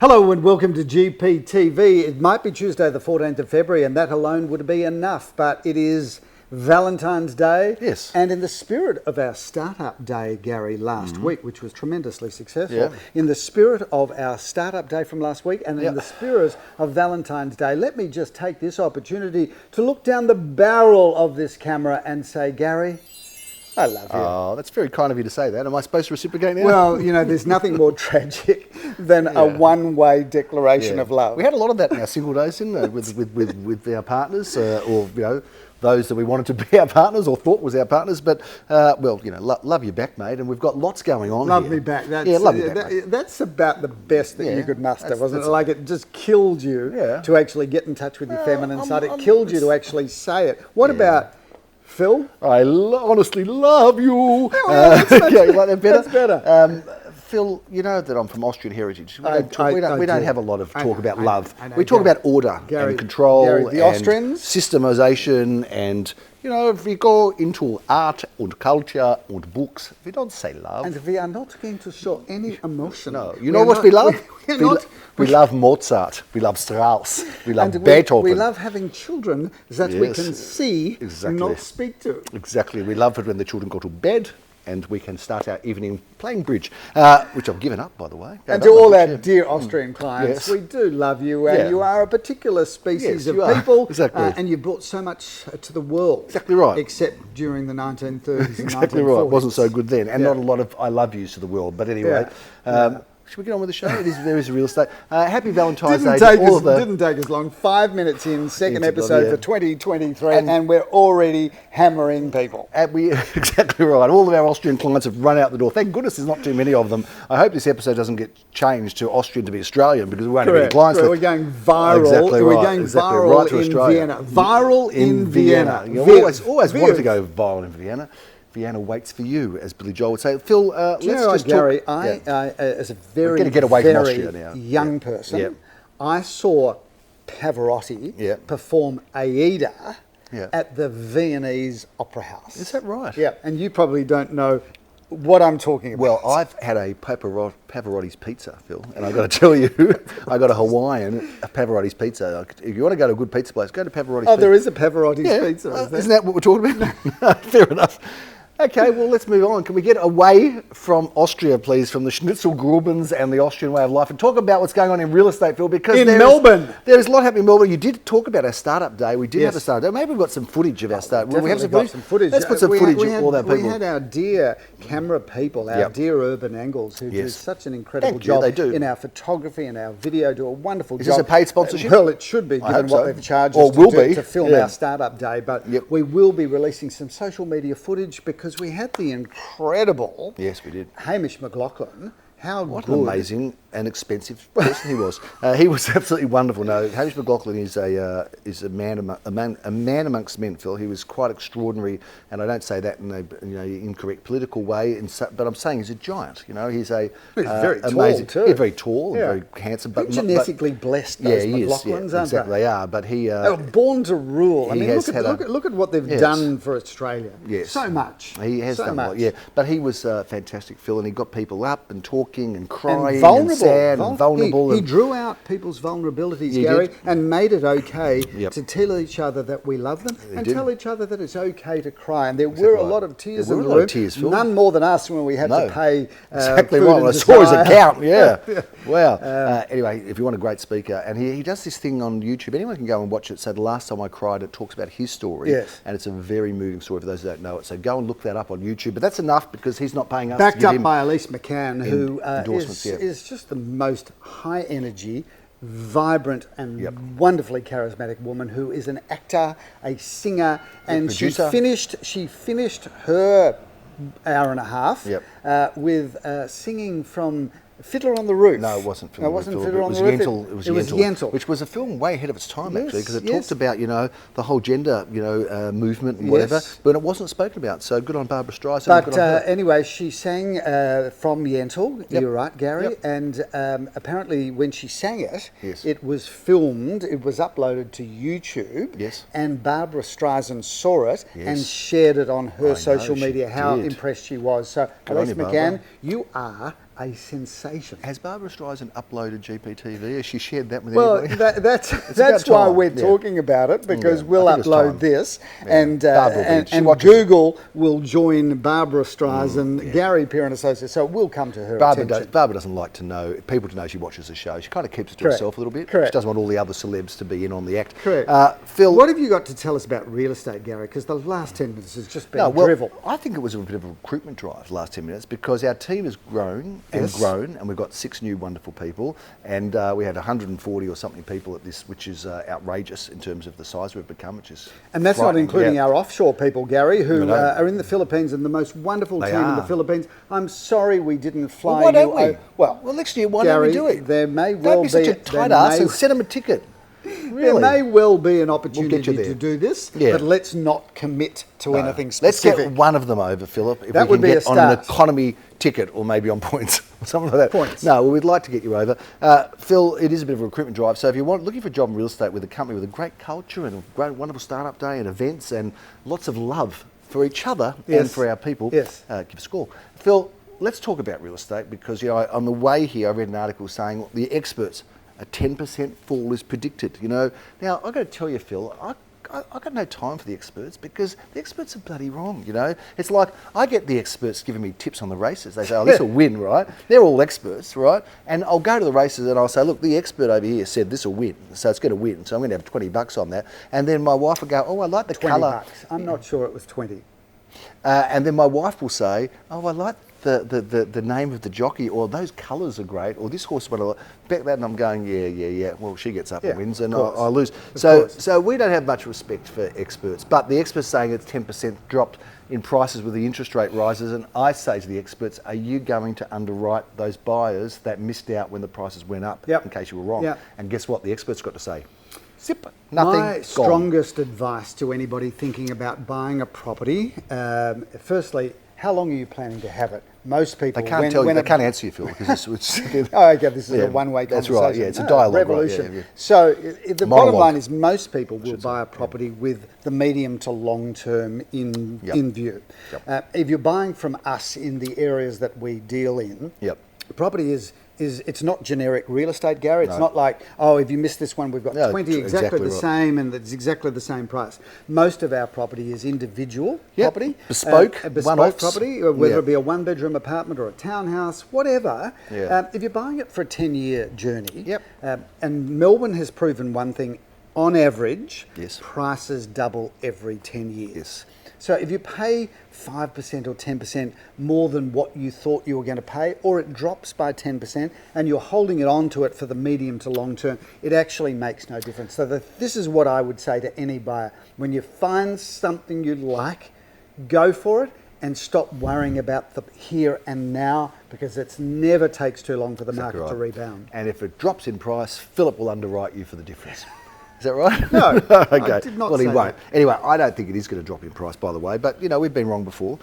Hello and welcome to GPTV. It might be Tuesday the 14th of February and that alone would be enough, but it is Valentine's Day. Yes. And in the spirit of our Startup Day, Gary, last week, which was tremendously successful, in the spirit of our Startup Day from last week and in the spirit of Valentine's Day, let me just take this opportunity to look down the barrel of this camera and say, Gary, I love you. Oh, that's very kind of you to say that. Am I supposed to reciprocate now? Well, you know, there's nothing more tragic than a one-way declaration of love. We had a lot of that in our single days, didn't we? With our partners, or you know, those that we wanted to be our partners or thought was our partners. But well, you know, love you back, mate. And we've got lots going on. Love here. me back. That's, love me back. Mate. That's about the best that you could muster, wasn't it? Like it just killed you to actually get in touch with your feminine side. It killed you to actually say it. What about Phil? I honestly love you. Okay, you like that better? That's better. Phil, you know that I'm from Austrian heritage. We I don't do. have a lot of talk about love. I know, We talk Gary. about order Gary, and control Gary, the and Austrians? systemization and, you know, if we go into art and culture and books, we don't say love. And we are not going to show any emotion. No, you know what we love? We love Mozart, we love Strauss, we love Beethoven. We love having children that we can see and not speak to. Exactly. We love it when the children go to bed and we can start our evening playing bridge, which I've given up, by the way. And to all our dear Austrian clients, we do love you, and you are a particular species of people, and you brought so much to the world. Exactly right. Except during the 1930s and Exactly 1940s. right. It wasn't so good then, and not a lot of I love yous to the world. But anyway. Should we get on with the show? There is a real estate. Happy Valentine's Day to all of the... Didn't take us long. 5 minutes in, second episode for 2023, and we're already hammering people. Exactly right. All of our Austrian clients have run out the door. Thank goodness there's not too many of them. I hope this episode doesn't get changed to Austrian to be Australian because we won't have any clients. We're going viral. Exactly We're right. going Exactly viral right to in Australia. Vienna. Viral in Vienna. You always wanted to go viral in Vienna. Vienna waits for you, as Billy Joel would say. Phil, let's just Gary, talk. As a very, get away from very Austria now. young person, I saw Pavarotti perform Aida at the Viennese Opera House. Is that right? Yeah, and you probably don't know what I'm talking about. Well, I've had a Pavarotti's pizza, Phil, and I've got to tell you, I got a Hawaiian Pavarotti's pizza. If you want to go to a good pizza place, go to Pavarotti's Pizza. Oh, there is a Pavarotti's pizza, isn't that what we're talking about? Fair enough. Okay, well, let's move on. Can we get away from Austria, please, from the Schnitzelgrubens and the Austrian way of life, and talk about what's going on in real estate, Phil? Because Melbourne, there is a lot happening in Melbourne. You did talk about our startup day. We did have a startup day. Maybe we've got some footage of our startup. We have some footage. Let's put some footage of all our people. We had our dear camera people, our dear urban angles, who do such an incredible job in our photography and our video. Do a wonderful job. Is this a paid sponsorship? Well, it should be, given what they've charged us to film our startup day. But we will be releasing some social media footage because we had the incredible Hamish McLaughlin. What an amazing and expensive person he was. He was absolutely wonderful. No, Hamish McLaughlin is a man amongst men, Phil. He was quite extraordinary, and I don't say that in a incorrect political way. But I'm saying he's a giant. You know, he's very amazing. Tall too. He's very tall and very handsome. But genetically blessed. Those McLaughlins, aren't exactly they are. But they were born to rule. I mean, look at what they've done for Australia. Yes, so much. He has done a lot. Yeah, but he was fantastic, Phil, and he got people up and talking and crying and sad and vulnerable. He drew out people's vulnerabilities, Gary, and made it okay to tell each other that we love them and tell each other that it's okay to cry. And there were a lot of tears in the room. None more than us when we had to pay exactly right. I saw his account. Wow. Anyway, if you want a great speaker, and he does this thing on YouTube. Anyone can go and watch it. So The Last Time I Cried, it talks about his story. Yes. And it's a very moving story for those who don't know it. So go and look that up on YouTube. But that's enough because he's not paying us. Backed up by Elise McCann, who is just the most high energy, vibrant and wonderfully charismatic woman who is an actor, a singer, and she finished her hour and a half with singing from Fiddler on the Roof. No, it wasn't Fiddler on the Roof. It was Yentl. Which was a film way ahead of its time, actually, because it talked about, the whole gender, movement and whatever, but it wasn't spoken about. So good on Barbara Streisand. But anyway, she sang from Yentl, you're right, Gary, and apparently when she sang it, it was filmed, it was uploaded to YouTube, and Barbara Streisand saw it and shared it on her social media, how impressed she was. So, Elise McCann, you are a sensation. Has Barbara Streisand uploaded GPTV? Has she shared that with anybody? Well, that's why we're talking about it, because we'll upload this, and Google will join Barbara Streisand, Gary Peer & Associates, so it will come to her attention. Barbara doesn't like people to know she watches the show. She kind of keeps it to herself a little bit. Correct. She doesn't want all the other celebs to be in on the act. Correct. Phil, what have you got to tell us about real estate, Gary? Because the last 10 minutes has just been drivel. I think it was a bit of a recruitment drive the last 10 minutes, because our team has grown and grown, and we've got 6 new wonderful people, and we had 140 or something people at this, which is outrageous in terms of the size we've become, which is and that's not including our offshore people, Gary, who are in the Philippines, and the most wonderful team in the Philippines. I'm sorry we didn't fly why don't we? Well, next year, why don't we do it? There may well don't be such a tight ass and send them a ticket. There Really? may well be an opportunity to do this, but let's not commit to anything specific. Let's get one of them over, Philip. If that we would can be get on an economy ticket, or maybe on points, or something like that. Points. No, we'd like to get you over. Phil, it is a bit of a recruitment drive. So if you're looking for a job in real estate with a company with a great culture and a great, wonderful startup day and events and lots of love for each other and for our people, give us a call. Phil, let's talk about real estate, because on the way here I read an article saying the experts, a 10% fall is predicted. Now I've got to tell you, Phil, I've got no time for the experts, because the experts are bloody wrong. It's like I get the experts giving me tips on the races. They say, "Oh, this will win," right? They're all experts, right? And I'll go to the races and I'll say, "Look, the expert over here said this will win, so it's going to win. So I'm going to have $20 on that." And then my wife will go, "Oh, I like the colour." $20. I'm not sure it was 20. And then my wife will say, "Oh, I like the name of the jockey," or "those colours are great," or "this horse went a lot." Bet that, and I'm going, yeah. Well, she gets up and wins, and I lose. So we don't have much respect for experts. But the experts saying it's 10% dropped in prices with the interest rate rises, and I say to the experts, are you going to underwrite those buyers that missed out when the prices went up? In case you were wrong. And guess what? The experts got to say, zip, nothing. My strongest advice to anybody thinking about buying a property, firstly, how long are you planning to have it? Most people... They can't tell you, they can't answer you, Phil, because it's... okay, this is a one-way conversation. That's right, it's a dialogue. Revolution. Right, So the bottom line is most people will buy a property with the medium to long-term in view. If you're buying from us in the areas that we deal in, property is it's not generic real estate, Gary. It's not like, oh, if you miss this one, we've got 20 exactly the same, and it's exactly the same price. Most of our property is individual property. Bespoke property, whether it be a one-bedroom apartment or a townhouse, whatever. If you're buying it for a 10-year journey, and Melbourne has proven one thing, on average, prices double every 10 years. So if you pay 5% or 10% more than what you thought you were going to pay, or it drops by 10% and you're holding it on to it for the medium to long term, it actually makes no difference. So this is what I would say to any buyer. When you find something you like, go for it and stop worrying about the here and now, because it never takes too long for the market to rebound. And if it drops in price, Philip will underwrite you for the difference. Is that right? No, okay. I did not well, say he won't. that. Anyway, I don't think it is going to drop in price, by the way. But, we've been wrong before.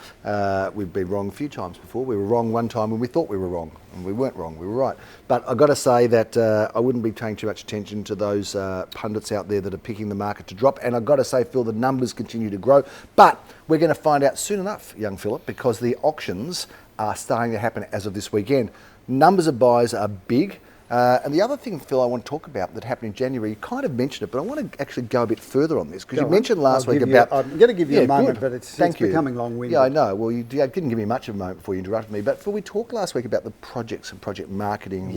We've been wrong a few times before. We were wrong one time when we thought we were wrong. And we weren't wrong. We were right. But I've got to say that I wouldn't be paying too much attention to those pundits out there that are picking the market to drop. And I've got to say, Phil, the numbers continue to grow. But we're going to find out soon enough, young Philip, because the auctions are starting to happen as of this weekend. Numbers of buyers are big. And the other thing, Phil, I want to talk about that happened in January, you kind of mentioned it, but I want to actually go a bit further on this, because you mentioned last week about... I'm going to give you a moment, but it's becoming long-winded. Yeah, I know. Well, you didn't give me much of a moment before you interrupted me, but we talked last week about the projects and project marketing.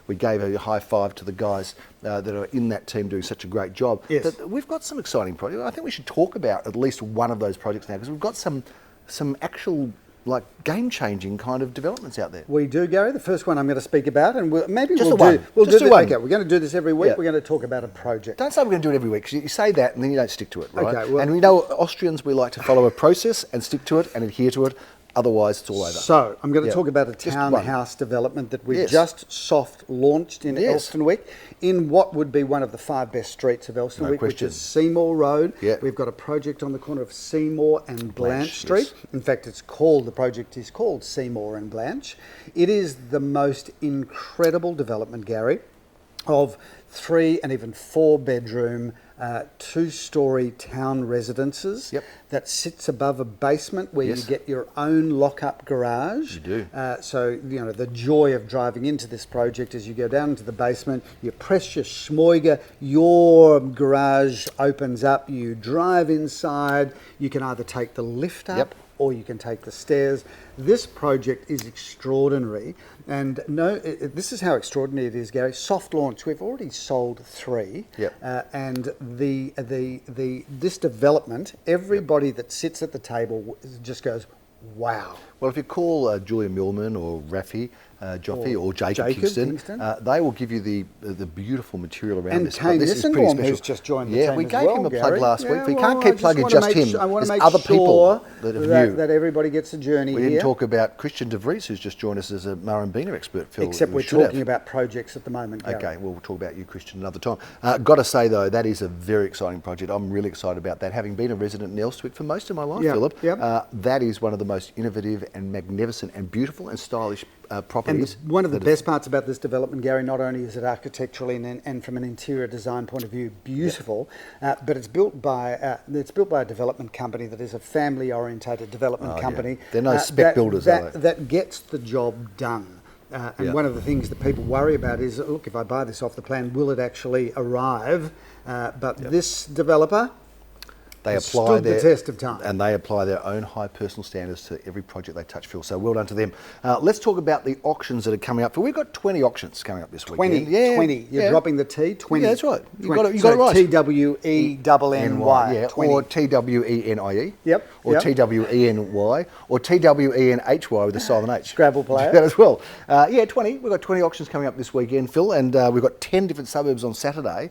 We gave a high five to the guys that are in that team doing such a great job. But we've got some exciting projects. I think we should talk about at least one of those projects now, because we've got some actual... like game-changing kind of developments out there. We do, Gary. The first one I'm going to speak about, and we'll do. Okay, we're going to do this every week. We're going to talk about a project. Don't say we're going to do it every week, because you say that and then you don't stick to it, right? Okay, well, and we know Austrians, we like to follow a process and stick to it and adhere to it. Otherwise, it's all over. So, I'm going to talk about a townhouse development that we've just soft launched in Elsternwick, in what would be one of the 5 best streets of Elsternwick, which is Seymour Road. We've got a project on the corner of Seymour and Blanche Street. In fact, the project is called Seymour and Blanche. It is the most incredible development, Gary, of 3 and even 4 bedroom 2-storey town residences Yep. that sits above a basement where Yes. you get your own lock-up garage. You do. So, the joy of driving into this project is you go down into the basement, you press your schmoiger, your garage opens up, you drive inside, you can either take the lift up Yep. or you can take the stairs. This project is extraordinary, and this is how extraordinary it is, Gary. Soft launch. We've already sold 3, Yep. and this development, everybody that sits at the table just goes, wow. Well, if you call Julia Millman or Rafi Joffe or Jacob Kingston, they will give you the beautiful material around and this. Kane This is pretty Nissenbaum, special. who's just joined the Yeah, team we as gave well, him a plug Gary. last week. We well, can't keep plugging just him. I want to There's make other people sure that have new. that everybody gets a journey We here. didn't talk about Christian De Vries, who's just joined us as a Murrumbina expert, Phil. Except we're talking about projects at the moment, Gary. Okay, well, we'll talk about you, Christian, another time. Got to say, though, that is a very exciting project. I'm really excited about that. Having been a resident in Elswick for most of my life, Philip, that is one of the most innovative and magnificent and beautiful and stylish properties. And one of the best parts about this development, Gary, not only is it architecturally and from an interior design point of view beautiful, but it's built by a development company that is a family-orientated development company. Yeah. They're no spec builders, are they? That gets the job done. And one of the things that people worry about is, look, if I buy this off the plan, will it actually arrive? But this developer, they apply stood the test of time. And they apply their own high personal standards to every project they touch, Phil. So well done to them. Let's talk about the auctions that are coming up. We've got 20 auctions coming up this week. 20, yeah, 20. You're dropping the T, 20. Yeah, that's right. You got it right. T-W-E-N-N-Y. Yeah, or T-W-E-N-I-E. Yep. Or T-W-E-N-Y. Or T-W-E-N-H-Y with a silent H. Scrabble player. That as well. 20. We've got 20 auctions coming up this weekend, Phil, and we've got 10 different suburbs on Saturday.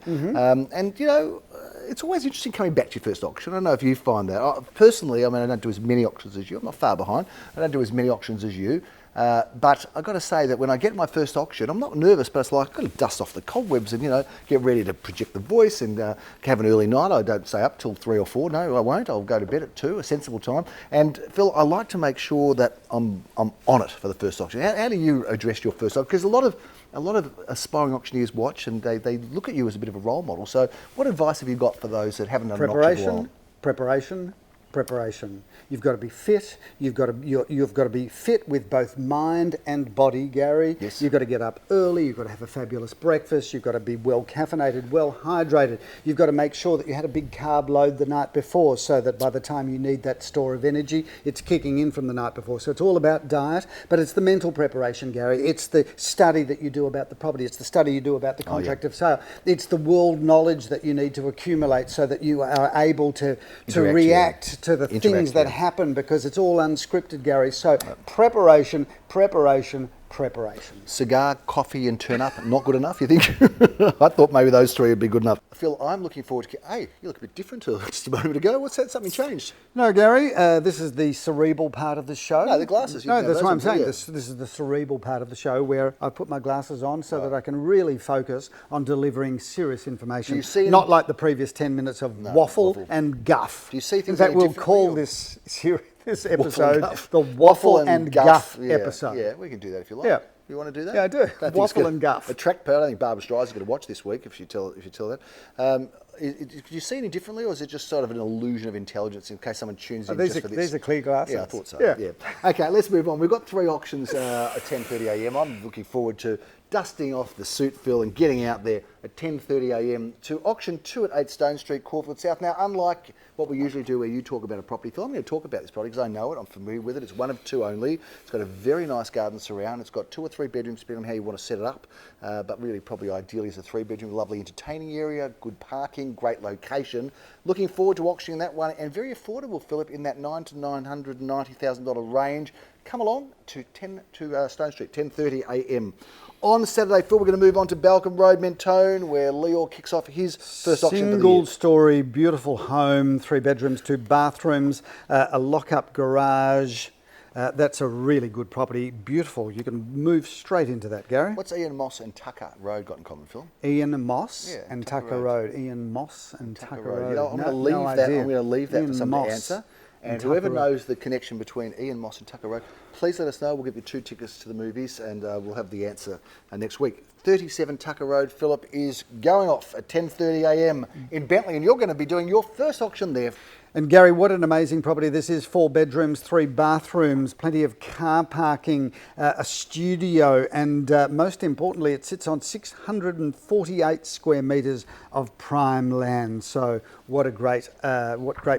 It's always interesting coming back to your first auction. I don't know if you find that. Personally, I don't do as many auctions as you. I'm not far behind. I don't do as many auctions as you. But I've got to say that when I get my first auction, I'm not nervous, but it's like I've got to dust off the cobwebs and, get ready to project the voice and have an early night. I don't stay up till 3 or 4. No, I won't. I'll go to bed at 2, a sensible time. And Phil, I like to make sure that I'm on it for the first auction. How do you address your first auction? Because a lot of aspiring auctioneers watch and they look at you as a bit of a role model. So what advice have you got for those that haven't done an auction for a while? Preparation. You've got to be fit. You've got to be fit with both mind and body, Gary. Yes. You've got to get up early. You've got to have a fabulous breakfast. You've got to be well caffeinated, well hydrated. You've got to make sure that you had a big carb load the night before, so that by the time you need that store of energy, it's kicking in from the night before. So it's all about diet, but it's the mental preparation, Gary. It's the study that you do about the property. It's the study you do about the contract of sale. It's the world knowledge that you need to accumulate so that you are able to react to the things that happen, because it's all unscripted, Gary. So preparation. Cigar, coffee and turn up, not good enough, you think? I thought maybe those 3 would be good enough. Phil, I'm looking forward to... Hey, you look a bit different to just a moment ago. What's that? Something changed? No, Gary, this is the cerebral part of the show. No, the glasses. No, that's what I'm saying. This is the cerebral part of the show where I put my glasses on so that I can really focus on delivering serious information. Not like the previous 10 minutes of waffle and guff. Do you see things that we'll call this episode the Waffle and Guff episode. Yeah, we can do that if you like. Yeah. You want to do that? Yeah, I do. Waffle and Guff. A track part. I don't think Barbara Streisand's going to watch this week if you tell that. Do you see any differently, or is it just sort of an illusion of intelligence in case someone tunes in just for this? These are clear glasses. Yeah, I thought so. Yeah. Okay, let's move on. We've got 3 auctions at 10:30 a.m. I'm looking forward to dusting off the suit, Phil, and getting out there at 10:30 a.m. to auction 2 at 8 Stone Street, Caulfield South. Now, unlike what we usually do where you talk about a property, Phil, I'm going to talk about this property because I know it, I'm familiar with it. It's one of 2 only. It's got a very nice garden surround. It's got 2 or 3 bedrooms, depending on how you want to set it up. But really, probably ideally is a 3-bedroom, lovely entertaining area, good parking, great location. Looking forward to auctioning that one, and very affordable, Philip, in that $900,000 to $990,000 range. Come along to Stone Street, 10:30 a.m. On Saturday, Phil, we're going to move on to Balcombe Road, Mentone, where Leor kicks off his first auction of the year. Single-storey, beautiful home, 3 bedrooms, 2 bathrooms, a lock-up garage. That's a really good property. Beautiful. You can move straight into that, Gary. What's Ian Moss and Tucker Road got in common, Phil? Ian Moss and Tucker Road. Ian Moss and Tucker Road. I'm going to leave that for someone to answer. And whoever knows the connection between Ian Moss and Tucker Road, please let us know. We'll give you 2 tickets to the movies, and we'll have the answer next week. 37 Tucker Road, Philip, is going off at 10:30 a.m. in Bentleigh, and you're going to be doing your first auction there. And Gary, what an amazing property this is. 4 bedrooms, 3 bathrooms, plenty of car parking, a studio, and most importantly, it sits on 648 square metres of prime land. So what great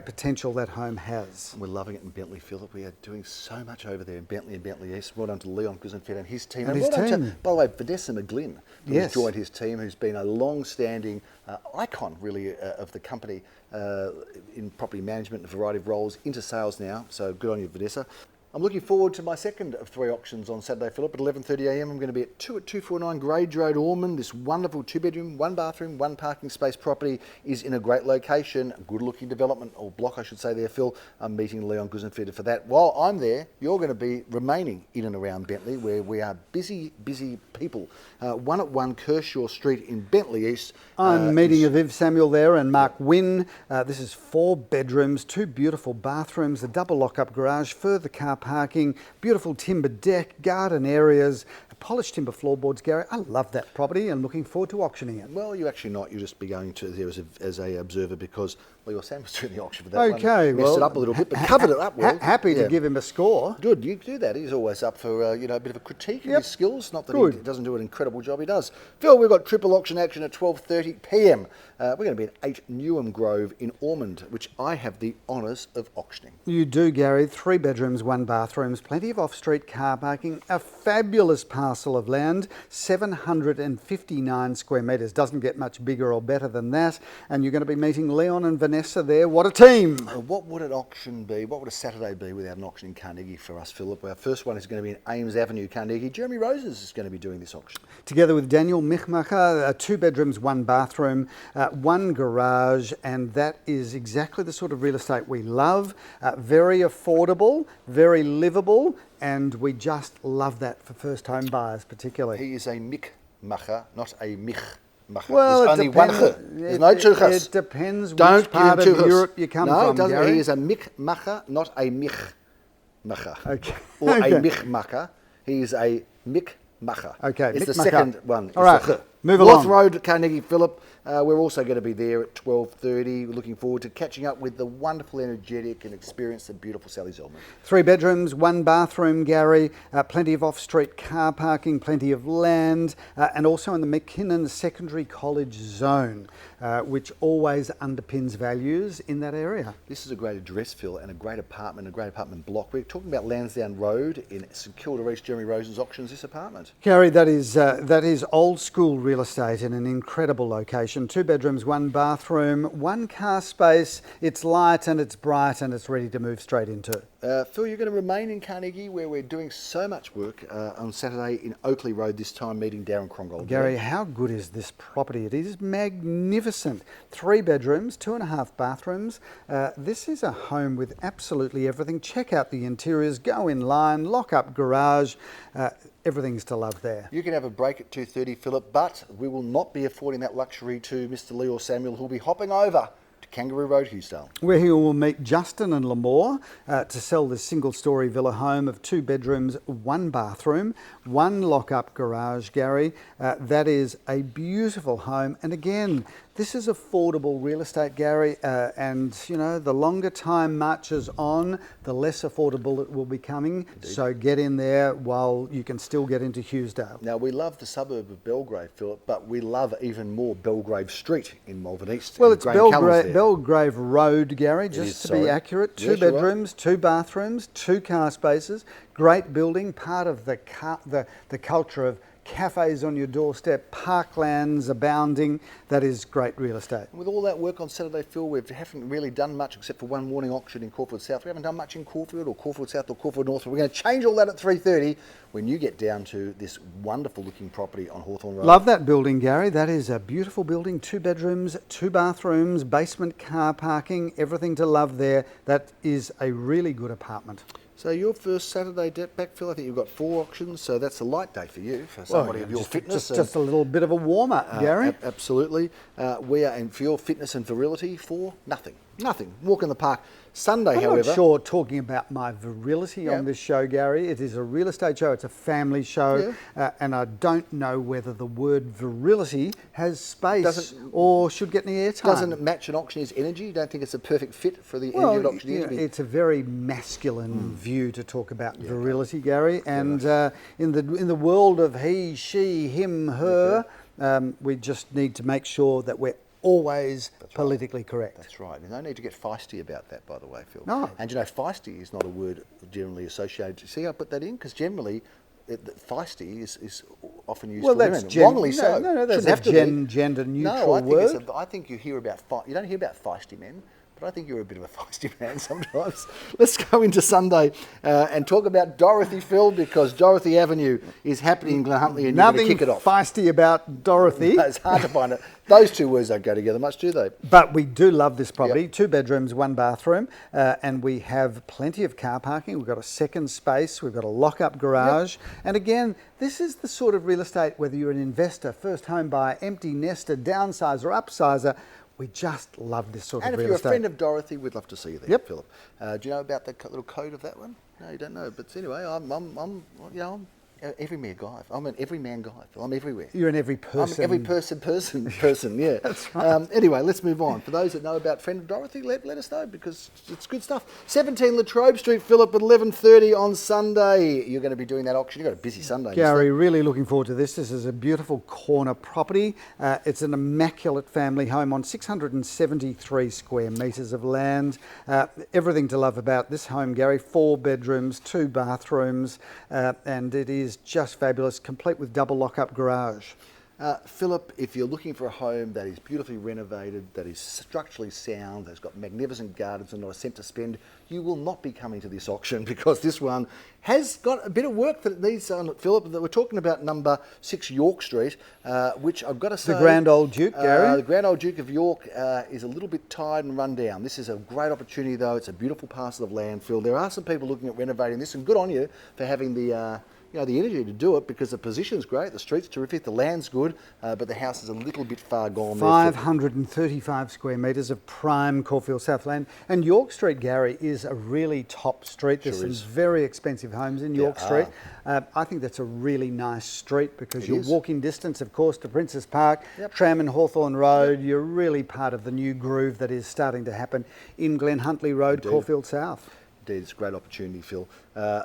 potential that home has. We're loving it in Bentleigh, Philip. We are doing so much over there in Bentleigh and Bentleigh East. Well done to Leon Guzenfeld and his team. And well his done team. to, by the way, Vanessa McGlynn, who Yes. has joined his team, who's been a long-standing icon, really, of the company in property management and a variety of roles, into sales now. So good on you, Vanessa. I'm looking forward to my second of 3 auctions on Saturday, Philip, at 11:30 a.m. I'm going to be at 249 Grade Road, Ormond. This wonderful 2-bedroom, 1 bathroom, 1 parking space property is in a great location, a good-looking development, or block, I should say there, Phil. I'm meeting Leon Guzenfeld for that. While I'm there, you're going to be remaining in and around Bentleigh, where we are busy people. 1 Kershaw Street in Bentleigh East. I'm meeting Aviv Samuel there and Mark Wynn. This is 4 bedrooms, 2 beautiful bathrooms, a double lock-up garage, further car parking, beautiful timber deck, garden areas, polished timber floorboards. Gary, I love that property and looking forward to auctioning it. Well, you're actually not. You'll just be going to there as a observer because your Sam was doing the auction for that okay, one. Messed it up a little bit, but covered it up well. Happy to give him a score. Good, you do that. He's always up for a bit of a critique of his skills. Not that he doesn't do an incredible job, he does. Phil, we've got triple auction action at 12:30 p.m. We're going to be at 8 Newham Grove in Ormond, which I have the honours of auctioning. You do, Gary. 3 bedrooms, 1 bathrooms, plenty of off-street car parking, a fabulous parcel of land, 759 square metres. Doesn't get much bigger or better than that. And you're going to be meeting Leon and Vanessa there. What a team! What would an auction be? What would a Saturday be without an auction in Carnegie for us, Philip? Our first one is going to be in Ames Avenue, Carnegie. Jeremy Roses is going to be doing this auction. Together with Daniel Michmacher, 2 bedrooms, 1 bathroom, 1 garage, and that is exactly the sort of real estate we love. Very affordable, very livable, and we just love that for first home buyers particularly. He is a Michmacher, not a Michmacher. Well, there's only one ch. There's no two chs. It depends Don't which part of Europe you come from, No, Gary. he is a Michmacher, not a Michmacher. Okay. Or a Michmacher. He is a Michmacher. Okay, it's the Michmacher. second one. All right, move North along. Road, Carnegie, Philip. We're also going to be there at 12:30. We're looking forward to catching up with the wonderful, energetic and experienced and beautiful Sally Zellman. 3 bedrooms, 1 bathroom, Gary, plenty of off-street car parking, plenty of land, and also in the McKinnon Secondary College zone, which always underpins values in that area. This is a great address, Phil, and a great apartment block. We're talking about Lansdowne Road in St Kilda East. Jeremy Rosen's auctions this apartment. Gary, that is old school real estate in an incredible location. 2 bedrooms, 1 bathroom, 1 car space. It's light and it's bright and it's ready to move straight into. Phil, you're going to remain in Carnegie, where we're doing so much work on Saturday in Oakley Road, this time meeting Darren Crongold. Gary, how good is this property? It is magnificent. 3 bedrooms, 2.5 bathrooms. This is a home with absolutely everything. Check out the interiors, go in line, lock up garage. Everything's to love there. You can have a break at 2:30, Philip, but we will not be affording that luxury to Mr. Lee or Samuel, who'll be hopping over to Kangaroo Road, Hughesdale, where he will meet Justin and Lamore to sell this single-storey villa home of 2 bedrooms, 1 bathroom, 1 lock-up garage, Gary. That is a beautiful home, and again, this is affordable real estate, Gary, and you know, the longer time marches on, the less affordable it will be becoming. Indeed. So get in there while you can still get into Hughesdale. Now, we love the suburb of Belgrave, Philip, but we love even more Belgrave Street in Malvern East. Well, it's Belgrave Road, Gary, just to be accurate. 2 bedrooms, 2 bathrooms, 2 car spaces, great building, part of the culture of cafes on your doorstep, parklands abounding. That is great real estate. With all that work on Saturday, Phil, we haven't really done much except for one morning auction in Caulfield South. We haven't done much in Caulfield or Caulfield South or Caulfield North. We're going to change all that at 3:30 when you get down to this wonderful looking property on Hawthorne Road. Love that building, Gary. That is a beautiful building. 2 bedrooms, 2 bathrooms, basement car parking, everything to love there. That is a really good apartment. So your first Saturday back, Phil, I think you've got 4 auctions, so that's a light day for you, for somebody of your fitness. Just a little bit of a warm-up, Gary. Absolutely. We are, and for your fitness and virility, for nothing. Nothing. Walk in the park. Sunday, I'm however... not sure talking about my virility on this show, Gary. It is a real estate show. It's a family show. And I don't know whether the word virility has space or should get any airtime. Doesn't it match an auctioneer's energy? You don't think it's a perfect fit for the energy of an auctioneer? It's a very masculine view to talk about virility, Gary. And in the world of he, she, him, her, we just need to make sure that we're always politically correct. That's right. There's no need to get feisty about that, by the way, Phil. No. And you know, feisty is not a word generally associated. See, I put that in because generally, feisty is often used for women. Wrongly so. No, that's a gender neutral word. I think you hear about you don't hear about feisty men. But I think you're a bit of a feisty man sometimes. Let's go into Sunday and talk about Dorothy, Phil, because Dorothy Avenue is happening in Glen Huntly and you're going to kick it off. Nothing feisty about Dorothy. No, it's hard to find it. Those two words don't go together much, do they? But we do love this property. 2 bedrooms, 1 bathroom, and we have plenty of car parking. We've got a second space. We've got a lock-up garage. And again, this is the sort of real estate, whether you're an investor, first home buyer, empty nester, downsizer, upsizer, we just love this sort of real estate. And if you're a friend of Dorothy, we'd love to see you there, Philip. Do you know about the little code of that one? No, you don't know. But anyway, I'm everyman guy. I'm an everyman guy. I'm everywhere. You're an every person. I'm an every person. Yeah. That's right. Anyway, let's move on. For those that know about friend of Dorothy, let us know because it's good stuff. 17 Latrobe Street, Philip, at 11:30 on Sunday. You're going to be doing that auction. You've got a busy Sunday. Gary, really looking forward to this. This is a beautiful corner property. It's an immaculate family home on 673 square metres of land. Everything to love about this home, Gary. 4 bedrooms, 2 bathrooms, and it is just fabulous, complete with double lock-up garage. Philip, if you're looking for a home that is beautifully renovated, that is structurally sound, that's got magnificent gardens and not a cent to spend, you will not be coming to this auction because this one has got a bit of work that it needs on it, Philip. We're talking about number 6 York Street, which I've got to say... The Grand Old Duke, Gary? The Grand Old Duke of York is a little bit tired and run down. This is a great opportunity, though. It's a beautiful parcel of land, Phil. There are some people looking at renovating this, and good on you for having the energy to do it because the position's great, the street's terrific, the land's good, but the house is a little bit far gone. 535 square metres of prime Caulfield Southland. And York Street, Gary, is a really top street. There's some very expensive homes in York Street. I think that's a really nice street because you're walking distance, of course, to Princes Park, Tram and Hawthorne Road. You're really part of the new groove that is starting to happen in Glen Huntly Road, Caulfield South. Indeed, it's a great opportunity, Phil.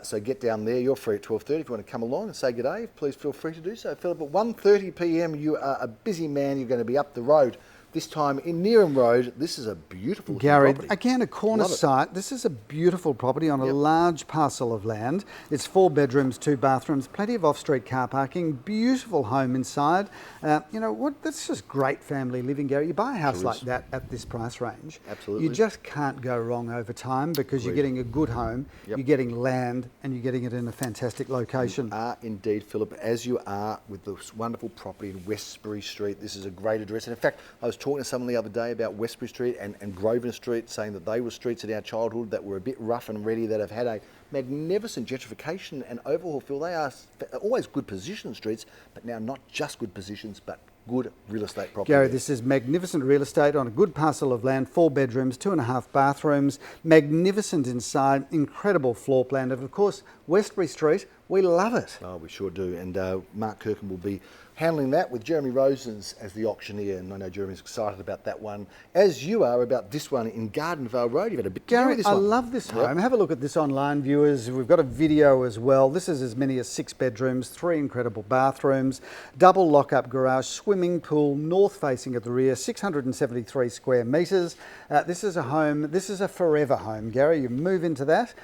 So get down there. You're free at 12:30. If you want to come along and say good day, please feel free to do so. Philip, at 1:30 p.m, you are a busy man. You're going to be up the road. This time in Newham Road. This is a beautiful Gary, property. Again, a corner site. This is a beautiful property on a large parcel of land. It's 4 bedrooms, 2 bathrooms, plenty of off-street car parking, beautiful home inside. You know what? That's just great family living, Gary. You buy a house like that at this price range. Absolutely. You just can't go wrong over time because you're getting a good home, you're getting land, and you're getting it in a fantastic location. You are indeed, Philip, as you are with this wonderful property in Westbury Street. This is a great address. And in fact, I was talking to someone the other day about Westbury Street and Grosvenor Street, saying that they were streets in our childhood that were a bit rough and ready, that have had a magnificent gentrification and overhaul, Phil. They are always good position streets, but now not just good positions, but good real estate property. Gary, this is magnificent real estate on a good parcel of land, 4 bedrooms, 2.5 bathrooms, magnificent inside, incredible floor plan. And of course, Westbury Street, we love it. Oh, we sure do. And Mark Kirkham will be handling that with Jeremy Rosens as the auctioneer. And I know Jeremy's excited about that one, as you are about this one in Gardenvale Road. You've had a bit to do with this one. I love this home. Have a look at this online, viewers. We've got a video as well. This is as many as 6 bedrooms, 3 incredible bathrooms, double lock-up garage, swimming pool, north facing at the rear, 673 square metres. This is a home, this is a forever home, Gary. You move into that,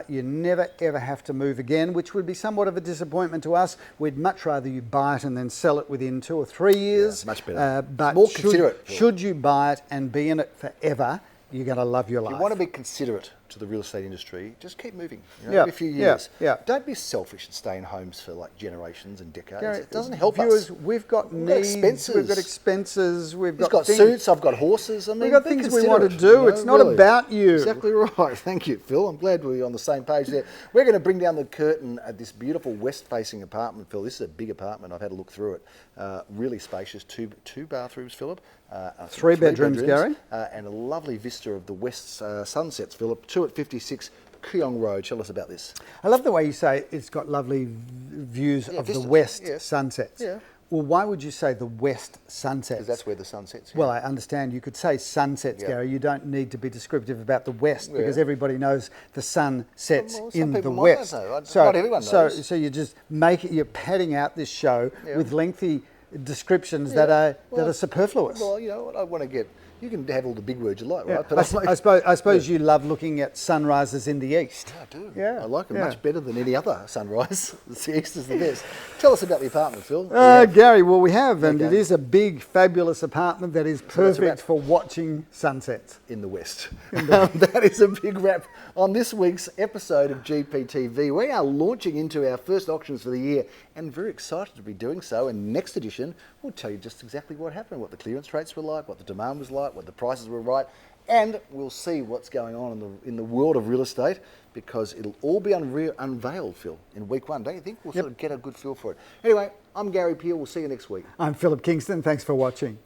you never ever have to move again, which would be somewhat of a disappointment to us. We'd much rather you buy it and then sell it within 2 or 3 years. Yeah, much better. But more considerate. Should you buy it and be in it forever, you're going to love your life. You want to be considerate to the real estate industry, just keep moving. You know, Yeah, every few years. yeah. Don't be selfish and stay in homes for like generations and decades. Gary, It doesn't help viewers, us. We've got needs, expenses. we've got expenses, we've He's got got things, suits, I've got horses. I mean, we've got be things we want to considerate, do. you know, It's not really. about you. Exactly right. Thank you, Phil. I'm glad we're on the same page there. We're going to bring down the curtain at this beautiful west-facing apartment, Phil. This is a big apartment. I've had a look through it. Really spacious. Two bathrooms, Philip. Three bedrooms, Gary. And a lovely vista of the west sunsets, Philip. 2 at 56 Keong Road. Tell us about this. I love the way you say it's got lovely views of vistas, the west yeah. sunsets. Yeah. Well, why would you say the west sunsets? Because that's where the sun sets. Yeah. Well, I understand you could say sunsets, Yeah. Gary. You don't need to be descriptive about the west because Yeah. everybody knows the sun sets Well, some in the people might west. not know. Not everyone knows. So you just you're padding out this show Yeah. with lengthy descriptions that are superfluous. Well, you know what? I want to get. You can have all the big words you like, Yeah. right? But I suppose you love looking at sunrises in the east. I do. Yeah. I like it Yeah. much better than any other sunrise. The east is the best. Tell us about the apartment, Phil. Gary, well, we have, and Okay. it is a big, fabulous apartment that is that's perfect about- for watching sunsets. In the west. That is a big wrap on this week's episode of GPTV. We are launching into our first auctions for the year and very excited to be doing so. And next edition, we'll tell you just exactly what happened, what the clearance rates were like, what the demand was like, what the prices were right, and we'll see what's going on in the world of real estate because it'll all be unveiled, Phil, in week one, don't you think? We'll sort of get a good feel for it. Anyway, I'm Gary Peel. We'll see you next week. I'm Philip Kingston. Thanks for watching.